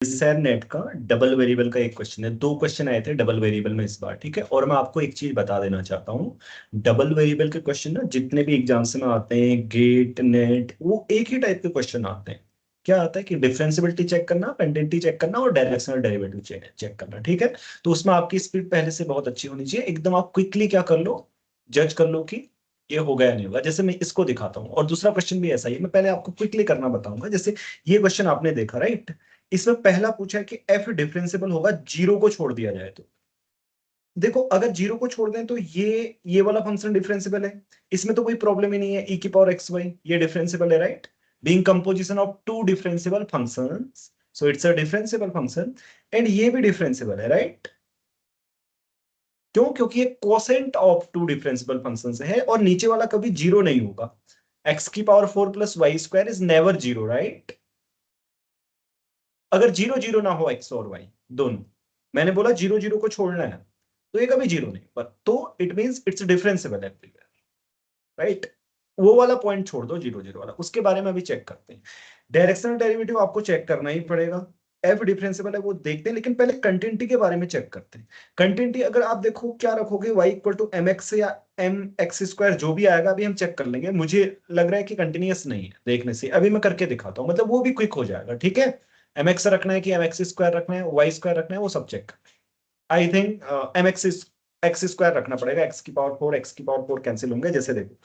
Sir net का double variable का एक क्वेश्चन है, दो क्वेश्चन आए थे डबल वेरिएबल में इस बार, ठीक है। और मैं आपको एक चीज बता देना चाहता हूँ, डबल वेरिएबल के क्वेश्चन ना जितने भी एग्जाम्स में आते हैं, गेट नेट, वो एक ही टाइप के क्वेश्चन आते हैं। क्या आता है कि डिफरेंशियबिलिटी चेक करना, कंटिन्यूटी चेक करना और डायरेक्शनल डेरिवेटिव चेक करना, ठीक है। तो उसमें आपकी स्पीड पहले से बहुत अच्छी होनी चाहिए, एकदम आप क्विकली क्या कर लो, जज कर लो कि ये हो गया नहीं होगा। जैसे मैं इसको दिखाता हूँ, और दूसरा क्वेश्चन भी ऐसा ही है, मैं पहले आपको क्विकली करना बताऊंगा। जैसे ये क्वेश्चन आपने देखा, राइट। इसमें पहला पूछा है कि एफ डिफरेंशिएबल होगा जीरो को छोड़ दिया जाए तो। देखो, अगर जीरो को छोड़ दें तो ये वाला फंक्शन डिफरेंशिएबल है, इसमें तो कोई प्रॉब्लम ही नहीं है। ई की पावर एक्स वाई ये डिफरेंशिएबल है, right. Being composition of two differentiable functions, so it's a differentiable function. And ये भी डिफरेंशिएबल है, राइट। क्यों? क्योंकि ये quotient of two differentiable functions है, और नीचे वाला कभी जीरो नहीं होगा। एक्स की power 4 + y² is never zero, right. अगर जीरो जीरो ना हो, एक्स और वाई दोनों, मैंने बोला जीरो जीरो को छोड़ना है, तो ये कभी जीरो नहीं, पर तो it means it's differentiable everywhere, right. वो वाला पॉइंट छोड़ दो, जीरो जीरो वाला, उसके बारे में अभी चेक करते हैं। डायरेक्शनल डेरिवेटिव आपको चेक करना ही पड़ेगा। एफ डिफरेंशिएबल है वो देखते हैं, लेकिन पहले कंटिन्यूटी के बारे में चेक करते हैं। कंटिन्यूटी अगर आप देखो क्या रखोगे, y = mx या mx² जो भी आएगा अभी हम चेक कर लेंगे। मुझे लग रहा है कि कंटिन्यूअस नहीं है देखने से, अभी मैं करके दिखाता हूँ, मतलब वो भी क्विक हो जाएगा, ठीक है। mx रखना है कि mx² रखना है, y² रखना है, वो सब चेक। आई थिंक x² रखना पड़ेगा, x की पावर 4 कैंसिल होंगे। जैसे देखो,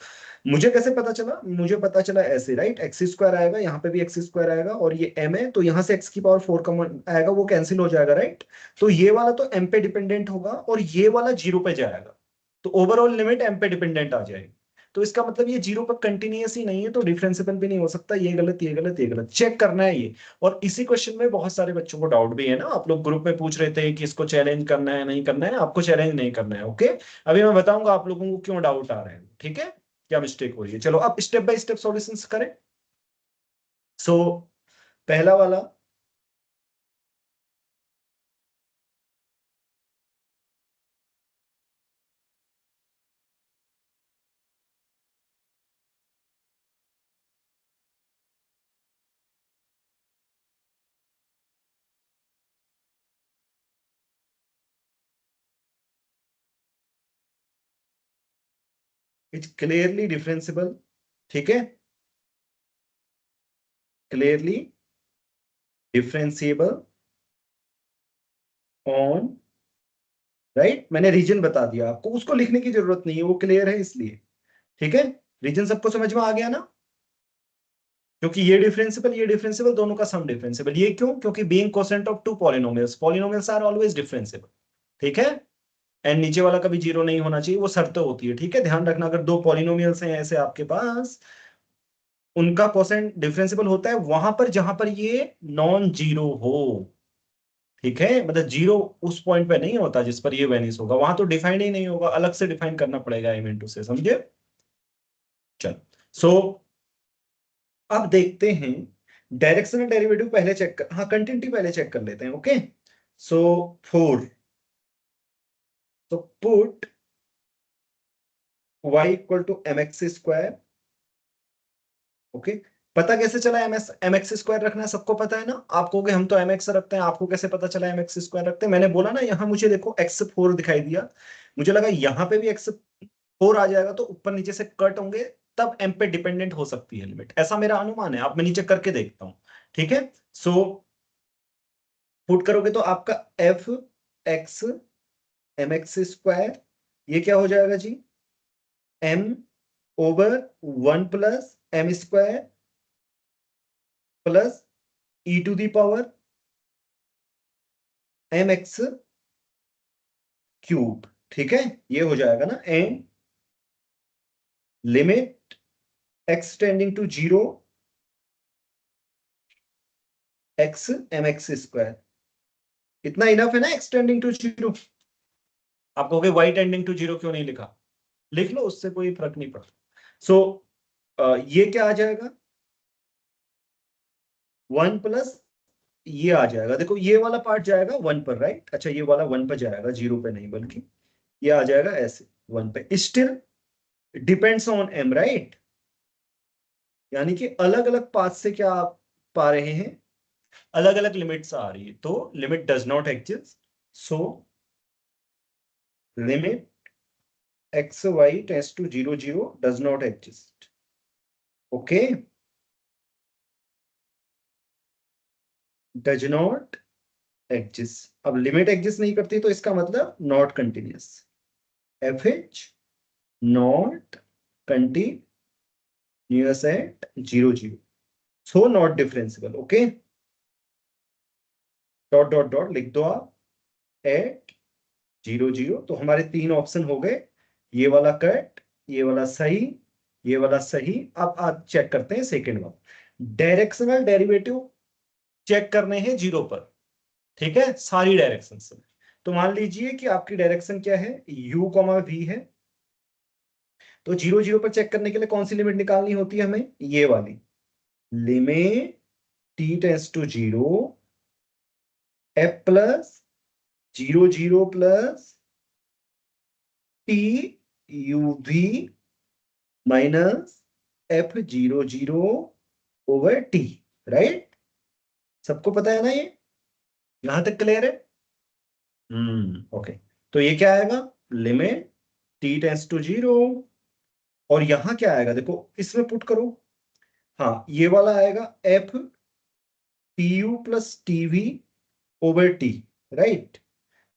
मुझे कैसे पता चला, मुझे पता चला ऐसे, राइट। x² आएगा, यहाँ पे भी x² आएगा, और ये m है, तो यहाँ से x की पावर 4 कॉमन आएगा, वो कैंसिल हो जाएगा, राइट। तो ये वाला तो m पे डिपेंडेंट होगा, और ये वाला जीरो पे जाएगा, तो ओवरऑल लिमिट m पे डिपेंडेंट आ जाएगी। तो इसका मतलब ये जीरो पर कंटिन्यूअस ही नहीं है, तो डिफरेंशिएबल भी नहीं हो सकता। ये गलत, ये गलत, ये गलत, चेक करना है ये। और इसी क्वेश्चन में बहुत सारे बच्चों को डाउट भी है ना, आप लोग ग्रुप में पूछ रहे थे कि इसको चैलेंज करना है नहीं करना है। आपको चैलेंज नहीं करना है, ओके। अभी मैं बताऊंगा आप लोगों को क्यों डाउट आ रहे हैं, ठीक है, क्या मिस्टेक हो रही है। चलो अब स्टेप बाय स्टेप सॉल्यूशंस करें। सो पहला वाला, इट्स क्लियरली डिफरेंशिएबल, ठीक है, क्लियरली डिफरेंशिएबल ऑन, राइट। मैंने रीजन बता दिया आपको, उसको लिखने की जरूरत नहीं है, वो क्लियर है इसलिए, ठीक है। रीजन सबको समझ में आ गया ना। क्योंकि ये डिफरेंशिएबल दोनों का सम डिफरेंशिएबल। ये क्यों? क्योंकि being quotient of two polynomials, polynomials are always differentiable, ठीक है। एंड नीचे वाला कभी जीरो नहीं होना चाहिए, वो शर्त होती है, ठीक है। ध्यान रखना, अगर दो पॉलिनोमियल्स हैं ऐसे आपके पास, उनका कोसेंट डिफरेंशिएबल होता है वहां पर जहां पर ये नॉन जीरो हो, ठीक है। मतलब जीरो उस पॉइंट पे नहीं होता जिस पर ये वेनिस होगा, वहां तो डिफाइन ही नहीं होगा, अलग से डिफाइन करना पड़ेगा एम इनटू से, समझे। चल, सो अब देखते हैं डायरेक्शनल डेरिवेटिव पहले चेक कर, हाँ कंटिन्यूटी पहले चेक कर लेते हैं, ओके। सो 4, तो पुट y = mx², ओके। पता कैसे चला mx² रखना है, सबको पता है ना। आप कहोगे हम तो mx रखते हैं, आपको कैसे पता चला mx² रखते हैं। मैंने बोला ना, यहाँ मुझे देखो x4 दिखाई दिया, मुझे लगा यहाँ पे भी x4 आ जाएगा, तो ऊपर नीचे से कट होंगे, तब m पे डिपेंडेंट हो सकती है लिमिट, ऐसा मेरा अनुमान है। अब मैं नीचे करके देखता हूँ, ठीक है। सो पुट करोगे तो आपका f x mx², ये क्या हो जाएगा जी, m/1 + m² + e⁻mx³, ठीक है। ये हो जाएगा ना, and limit x tending to 0 x mx², इतना इनफ है ना, x टेंडिंग टू 0। आप कहोगे y टेंडिंग टू 0 क्यों नहीं लिखा, लिख लो, उससे कोई फर्क नहीं पड़ता। सो ये क्या आ जाएगा, 1 + ये आ जाएगा। देखो ये वाला पार्ट जाएगा 1 पर, राइट। अच्छा, ये वाला 1 पर जाएगा, 0 पे नहीं, बल्कि ये आ जाएगा ऐसे 1 पे। Still depends on m, right. यानी कि अलग अलग पाथ से क्या आप पा रहे हैं, अलग अलग लिमिट्स आ रही है, तो limit does not exist, so limit x y tends to 0 0 does not exist. Okay, does not exist. अब लिमिट एग्जिस्ट नहीं करती तो इसका मतलब not continuous, f h not continuous at 0 0, so not differentiable. Okay, dot dot dot लिख दो आप eight 0 0। तो हमारे तीन ऑप्शन हो गए, ये वाला कट, ये वाला सही, ये वाला सही। अब आज चेक करते हैं सेकेंड वाला। डायरेक्शनल डेरिवेटिव चेक करने हैं जीरो पर, ठीक है, सारी डायरेक्शन में। तो मान लीजिए कि आपकी डायरेक्शन क्या है, u कॉमा वी है। तो 0 0 पर चेक करने के लिए कौन सी लिमिट निकालनी होती है हमें, ये वाली limit t tends to 0 f plus 0 0 plus t u v minus f 0 0 over t। Right, सबको पता है ना ये, यहां तक क्लियर है? ओके। तो ये क्या आएगा, लिमिट t टेंड्स टू 0, और यहां क्या आएगा देखो, इसमें पुट करो। हाँ, ये वाला आएगा F T U plus TV over T. Right,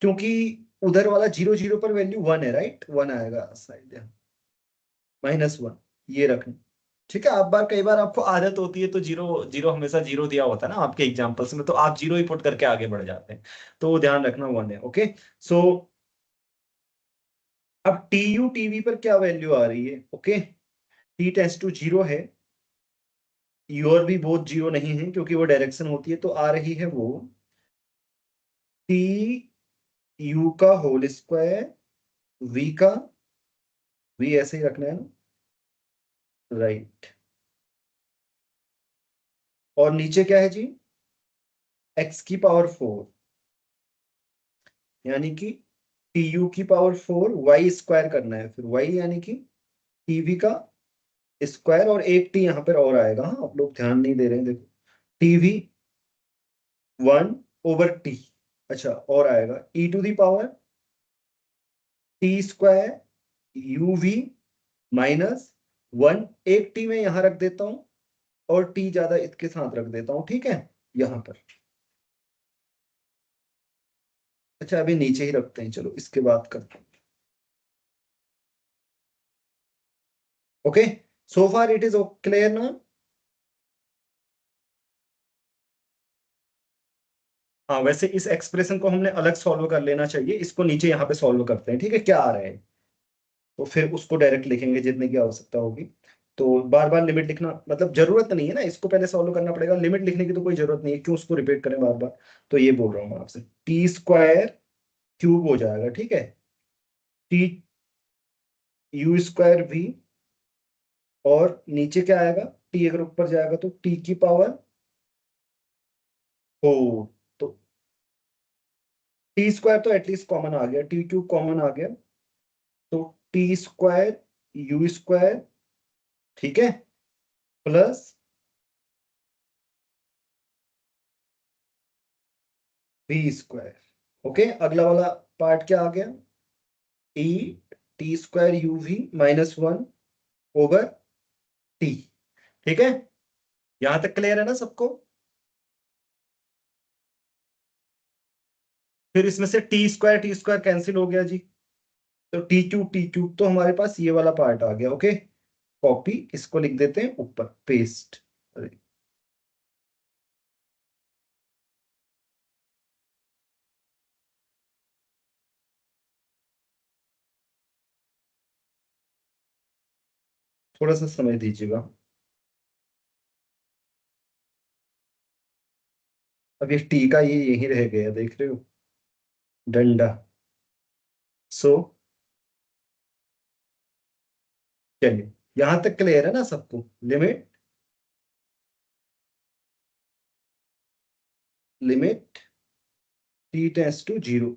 क्योंकि उधर वाला 0 0 पर वैल्यू 1 है, राइट, 1 आएगा शायद, -1, ये रखना। ठीक है, आप बार कई बार आपको आदत होती है तो जीरो जीरो हमेशा जीरो दिया होता है ना आपके एग्जांपल्स में, तो आप जीरो ही पुट करके आगे बढ़ जाते हैं, तो ध्यान रखना 1 है। ओके, सो अब टी यू टीवी पर क्या वैल्यू आ रही है, ओके, टी टेंड्स टू 0 है, योर भी बहुत 0 नहीं है क्योंकि वो डायरेक्शन होती है, तो आ रही है वो टी यू का होल स्क्वायर वी का, वी ऐसे ही रखना है ना, राइट। और नीचे क्या है जी, एक्स की पावर 4, यानी कि टी यू की पावर 4 वाई स्क्वायर करना है, फिर वाई यानी कि टीवी का स्क्वायर, और एक टी यहाँ पर और आएगा। हाँ, आप लोग ध्यान नहीं दे रहे हैं, देखो टीवी 1 ओवर टी, अच्छा, और आएगा e to the power t square u v minus 1, एक टी में यहां रख देता हूं और टी ज्यादा इसके साथ रख देता हूं, ठीक है, यहां पर। अच्छा, अभी नीचे ही रखते हैं, चलो इसके बाद करते हैं। Okay, so far it is clear ना? हाँ, वैसे इस एक्सप्रेशन को हमने अलग सॉल्व कर लेना चाहिए, इसको नीचे यहाँ पे सॉल्व करते हैं, ठीक है, क्या आ रहा है, तो फिर उसको डायरेक्ट लिखेंगे जितने की आवश्यकता होगी। तो बार बार लिमिट लिखना मतलब जरूरत नहीं है ना, इसको पहले सॉल्व करना पड़ेगा, लिमिट लिखने की तो कोई जरूरत नहीं है, क्यों उसको रिपीट करें बार बार। तो ये बोल रहा हूँ मैं आपसे, टी स्क्वायर क्यूब हो जाएगा, ठीक है, टी यू स्क्वायर वी, और नीचे क्या आएगा, टी अगर ऊपर जाएगा तो टी की पावर 4, तो टी स्क्वायर तो एटलीस्ट कॉमन आ गया, टी क्यूब कॉमन आ गया, तो टी स्क्वायर यू स्क्वायर, ठीक है, प्लस वी स्क्वायर। ओके, अगला वाला पार्ट क्या आ गया, e t square u v -1 over t. ठीक है, यहां तक क्लियर है ना सबको? फिर इसमें से टी स्क्वायर कैंसिल हो गया जी, तो टी क्यूब तो हमारे पास ये वाला पार्ट आ गया। ओके, कॉपी, इसको लिख देते हैं ऊपर, पेस्ट। थोड़ा सा समय दीजिएगा, अब ये टी का ये यही रह गया, देख रहे हो, डंडा। सो चलिए, यहां तक क्लियर है ना सबको, limit limit t tends to 0,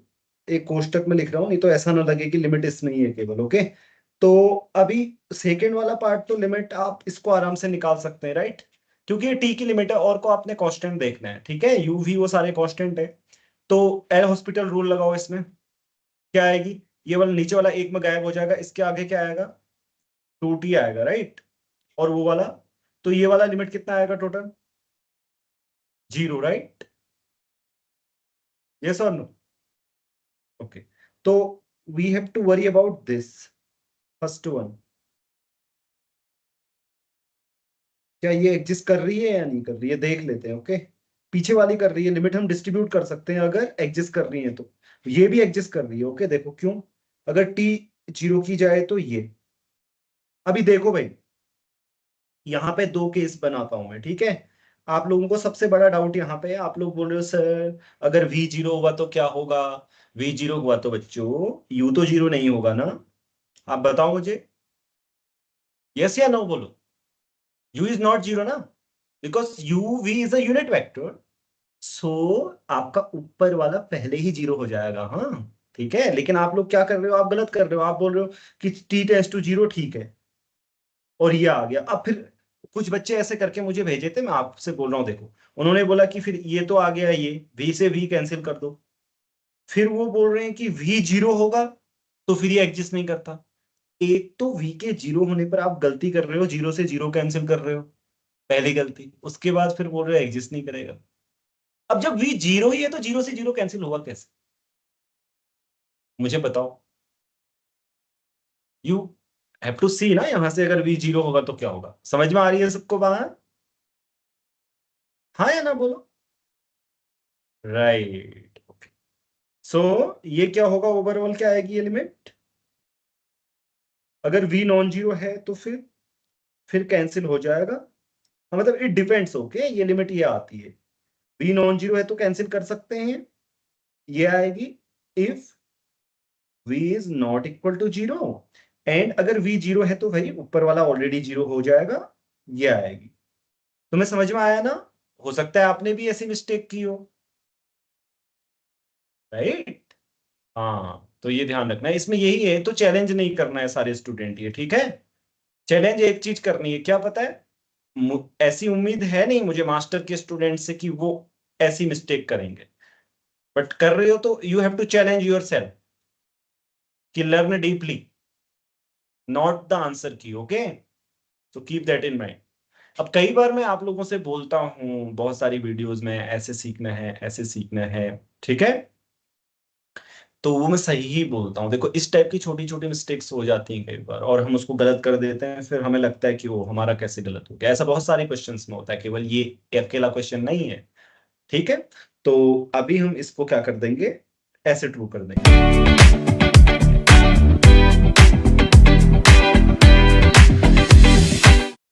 एक कोष्टक में लिख रहा हूं नहीं तो ऐसा ना लगे कि लिमिट इसमें ही है केवल। ओके, तो अभी सेकेंड वाला पार्ट तो लिमिट आप इसको आराम से निकाल सकते हैं, राइट, क्योंकि ये टी की लिमिट है और को आपने कांस्टेंट देखना है, ठीक है, यू वी वो सारे कांस्टेंट है। तो एल हॉस्पिटल रूल लगाओ, इसमें क्या आएगी, ये वाला नीचे वाला एक में गायब हो जाएगा, इसके आगे क्या आएगा, 2t आएगा, राइट, और वो वाला, तो ये वाला लिमिट कितना आएगा टोटल, 0, राइट, यस और नो, ओके। तो we have to worry about this first one, क्या ये एग्जिस्ट कर रही है या नहीं कर रही है, देख लेते हैं, ओके। पीछे वाली कर रही है, लिमिट हम डिस्ट्रीब्यूट कर सकते हैं अगर एग्जिस्ट कर रही है तो, ये भी एग्जिस्ट कर रही है, ओके। देखो क्यों, अगर टी 0 की जाए तो ये, अभी देखो भाई, यहाँ पे दो केस बनाता हूं मैं, ठीक है। आप लोगों को सबसे बड़ा डाउट यहाँ पे है, आप लोग बोल रहे हो सर अगर v 0 हुआ तो क्या होगा, v 0 हुआ तो बच्चों u तो 0 नहीं होगा ना, आप बताओ मुझे, यस या नो बोलो, u इज नॉट 0 ना, because u v is a unit vector, so आपका ऊपर वाला पहले ही 0 हो जाएगा, हाँ ठीक है। लेकिन आप लोग क्या कर रहे हो, आप गलत कर रहे हो, आप बोल रहे हो कि t टेंड्स टू 0, ठीक है, और ये आ गया। अब फिर कुछ बच्चे ऐसे करके मुझे भेजे थे, मैं आपसे बोल रहा हूँ, देखो उन्होंने बोला कि फिर ये तो आ गया, ये v से v कैंसिल कर दो, फिर वो बोल रहे हैं कि v 0 होगा तो फिर ये एग्जिस्ट नहीं करता। एक तो v के 0 होने पर आप गलती कर रहे हो, 0 से 0 कैंसिल कर रहे हो, पहली गलती, उसके बाद फिर बोल रहे हो एग्जिस्ट नहीं करेगा। अब जब v 0 ही है तो 0 से 0 कैंसिल होगा कैसे, मुझे बताओ, यू हैव टू सी ना, यहां से अगर v 0 होगा तो क्या होगा, समझ में आ रही है सबको बात, हाँ या ना बोलो, राइट, ओके। सो ये क्या होगा, ओवरऑल क्या आएगी ये लिमिट, अगर v नॉन जीरो है तो फिर कैंसिल हो जाएगा, हाँ, मतलब इट डिपेंड्स, ओके, ये लिमिट ये आती है, v नॉन जीरो है तो कैंसिल कर सकते हैं, ये आएगी if v is not equal to 0, and अगर v 0 है तो भाई ऊपर वाला ऑलरेडी 0 हो जाएगा, ये आएगी। तुम्हें समझ में आया ना, हो सकता है आपने भी ऐसी मिस्टेक की हो, राइट, हाँ, तो ये ध्यान रखना है, इसमें यही है, तो चैलेंज नहीं करना है सारे स्टूडेंट, ये ठीक है, चैलेंज एक चीज करनी है, क्या पता है, ऐसी उम्मीद है नहीं मुझे मास्टर के स्टूडेंट से कि वो ऐसी मिस्टेक करेंगे, बट कर रहे हो तो you have to challenge yourself कि learn deeply, not the answer key, okay, तो कीप दैट इन माइंड। अब कई बार मैं आप लोगों से बोलता हूं बहुत सारी वीडियोस में, ऐसे सीखना है, ऐसे सीखना है, ठीक है, तो वो मैं सही ही बोलता हूँ। देखो इस टाइप की छोटी छोटी मिस्टेक्स हो जाती हैं कई बार, और हम उसको गलत कर देते हैं, फिर हमें लगता है कि वो हमारा कैसे गलत हो गया, ऐसा बहुत सारे क्वेश्चंस में होता है, केवल ये अकेला क्वेश्चन नहीं है, ठीक है। तो अभी हम इसको क्या कर देंगे, ऐसे ट्रू कर देंगे।